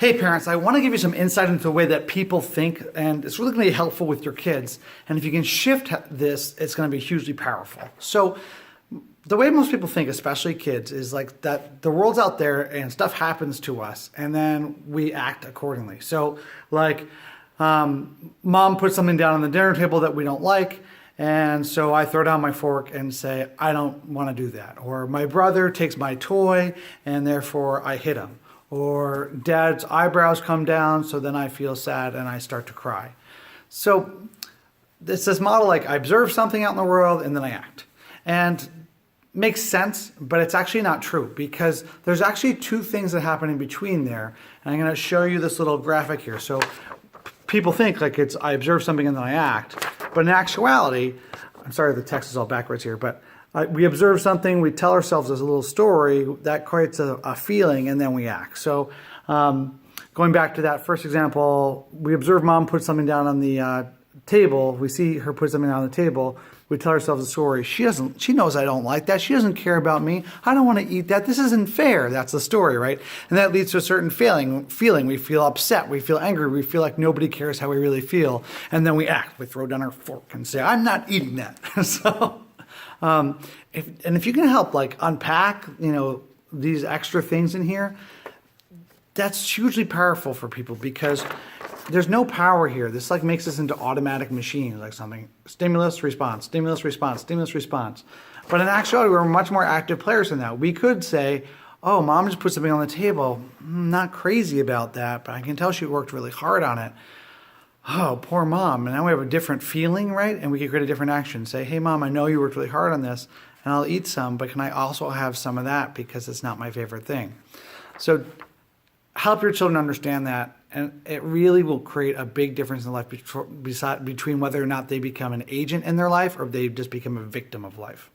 Hey parents, I want to give you some insight into the way that people think, and it's really going to be helpful with your kids. And if you can shift this, it's going to be hugely powerful. So the way most people think, especially kids, is like that the world's out there and stuff happens to us and then we act accordingly. So like mom puts something down on the dinner table that we don't like, and so I throw down my fork and say, I don't want to do that. Or my brother takes my toy and therefore I hit him. Or dad's eyebrows come down, so then I feel sad and I start to cry. So it's this model like I observe something out in the world and then I act. And makes sense, but it's actually not true because there's actually two things that happen in between there. And I'm going to show you this little graphic here. So people think like it's I observe something and then I act. But in actuality, I'm sorry the text is all backwards here, but we observe something, we tell ourselves this little story, that creates a feeling, and then we act. So going back to that first example, we observe mom put something down on the table. We see her put something down on the table. We tell ourselves a story. She knows I don't like that. She doesn't care about me. I don't want to eat that. This isn't fair. That's the story, right? And that leads to a certain feeling. We feel upset. We feel angry. We feel like nobody cares how we really feel. And then we act. We throw down our fork and say, I'm not eating that. So... if you can help like unpack, these extra things in here, that's hugely powerful for people because there's no power here. This like makes us into automatic machines, like something stimulus, response, stimulus, response, stimulus, response. But in actuality, we're much more active players than that. We could say, oh, mom just put something on the table. I'm not crazy about that, but I can tell she worked really hard on it. Oh, poor mom. And now we have a different feeling, right? And we can create a different action. Say, hey, mom, I know you worked really hard on this, and I'll eat some, but can I also have some of that because it's not my favorite thing? So help your children understand that, and it really will create a big difference in life between whether or not they become an agent in their life or they just become a victim of life.